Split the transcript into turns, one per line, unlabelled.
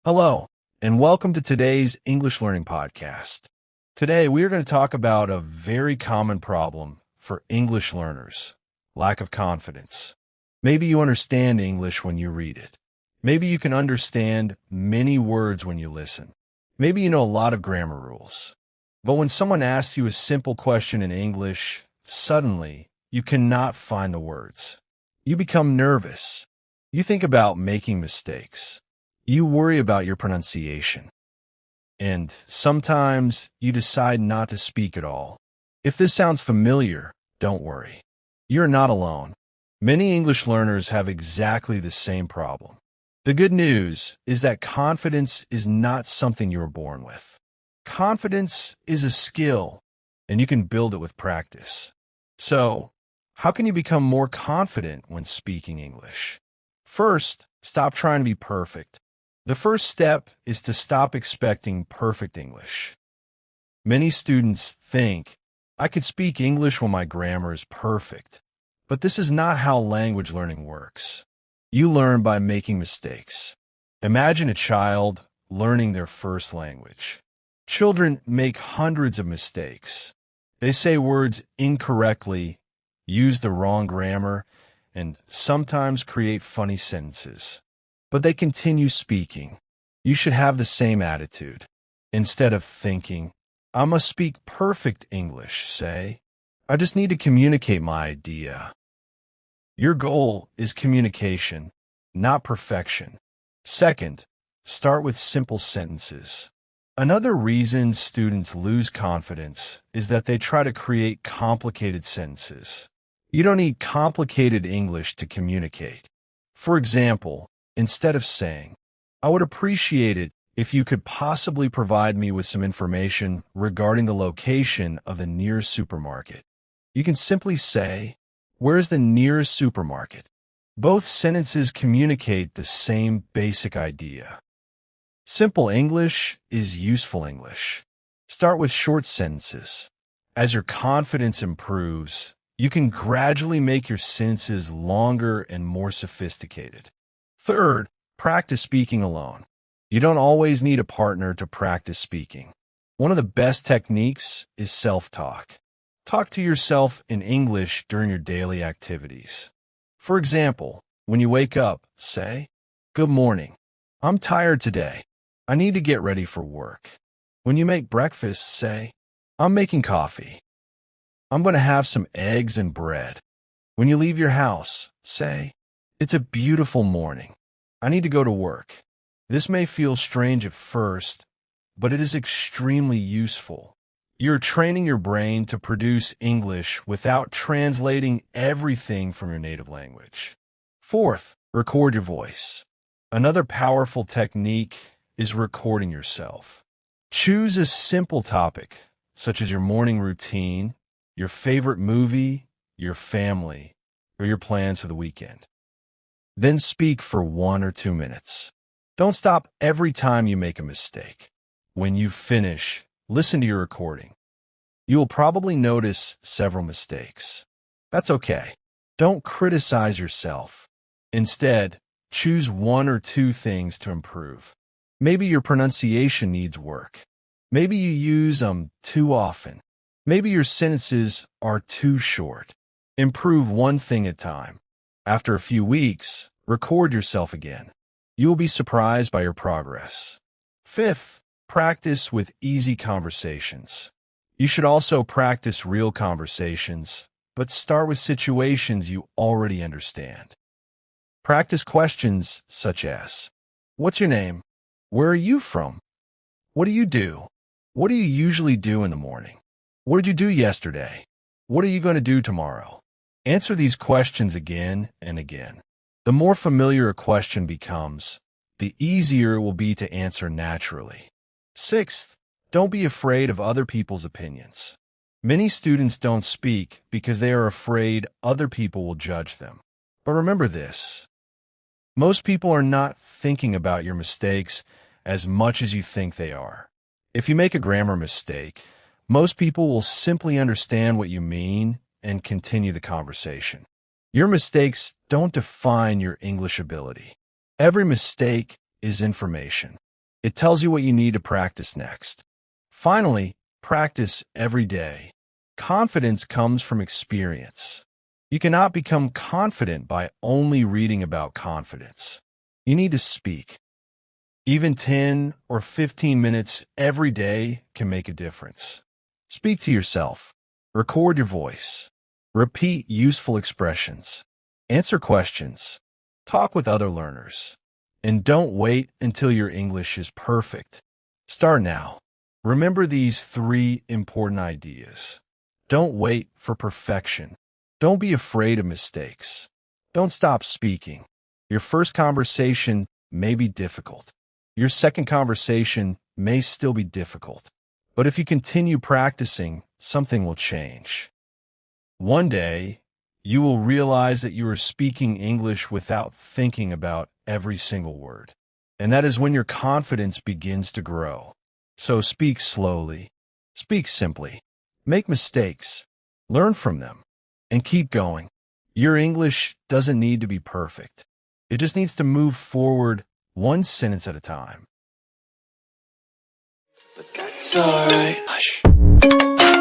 Hello, and welcome to today's English Learning Podcast. Today, we are going to talk about a very common problem for English learners, lack of confidence. Maybe you understand English when you read it. Maybe you can understand many words when you listen. Maybe you know a lot of grammar rules. But when someone asks you a simple question in English, suddenly you cannot find the words. You become nervous. You think about making mistakes. You worry about your pronunciation. And sometimes you decide not to speak at all. If this sounds familiar, don't worry. You're not alone. Many English learners have exactly the same problem. The good news is that confidence is not something you were born with. Confidence is a skill, and you can build it with practice. So, how can you become more confident when speaking English? First, stop trying to be perfect. The first step is to stop expecting perfect English. Many students think, I could speak English when my grammar is perfect. But this is not how language learning works. You learn by making mistakes. Imagine a child learning their first language. Children make hundreds of mistakes. They say words incorrectly, use the wrong grammar, and sometimes create funny sentences. But they continue speaking. You should have the same attitude. Instead of thinking, I must speak perfect English, say, I just need to communicate my idea. Your goal is communication, not perfection. Second, start with simple sentences. Another reason students lose confidence is that they try to create complicated sentences. You don't need complicated English to communicate. For example, instead of saying, I would appreciate it if you could possibly provide me with some information regarding the location of the nearest supermarket, you can simply say, where is the nearest supermarket? Both sentences communicate the same basic idea. Simple English is useful English. Start with short sentences. As your confidence improves, you can gradually make your sentences longer and more sophisticated. Third, practice speaking alone. You don't always need a partner to practice speaking. One of the best techniques is self-talk. Talk to yourself in English during your daily activities. For example, when you wake up, say, Good morning. I'm tired today. I need to get ready for work. When you make breakfast, say, I'm making coffee. I'm going to have some eggs and bread. When you leave your house, say, It's a beautiful morning. I need to go to work. This may feel strange at first, but it is extremely useful. You're training your brain to produce English without translating everything from your native language. Fourth, record your voice. Another powerful technique is recording yourself. Choose a simple topic, such as your morning routine, your favorite movie, your family, or your plans for the weekend. Then speak for 1 or 2 minutes. Don't stop every time you make a mistake. When you finish, listen to your recording. You will probably notice several mistakes. That's okay. Don't criticize yourself. Instead, choose 1 or 2 things to improve. Maybe your pronunciation needs work. Maybe you use too often. Maybe your sentences are too short. Improve one thing at a time. After a few weeks, record yourself again. You will be surprised by your progress. Fifth, practice with easy conversations. You should also practice real conversations, but start with situations you already understand. Practice questions such as, What's your name? Where are you from? What do you do? What do you usually do in the morning? What did you do yesterday? What are you going to do tomorrow? Answer these questions again and again. The more familiar a question becomes, the easier it will be to answer naturally. Sixth, don't be afraid of other people's opinions. Many students don't speak because they are afraid other people will judge them. But remember this, most people are not thinking about your mistakes as much as you think they are. If you make a grammar mistake, most people will simply understand what you mean and continue the conversation. Your mistakes don't define your English ability. Every mistake is information. It tells you what you need to practice next. Finally, practice every day. Confidence comes from experience. You cannot become confident by only reading about confidence. You need to speak. Even 10 or 15 minutes every day can make a difference. Speak to yourself. Record your voice. Repeat useful expressions. Answer questions. Talk with other learners. And don't wait until your English is perfect. Start now. Remember these 3 important ideas. Don't wait for perfection. Don't be afraid of mistakes. Don't stop speaking. Your first conversation may be difficult. Your second conversation may still be difficult. But if you continue practicing, something will change. One day, you will realize that you are speaking English without thinking about every single word. And that is when your confidence begins to grow. So speak slowly. Speak simply. Make mistakes. Learn from them. And keep going. Your English doesn't need to be perfect. It just needs to move forward one sentence at a time.
But that's alright. Hush.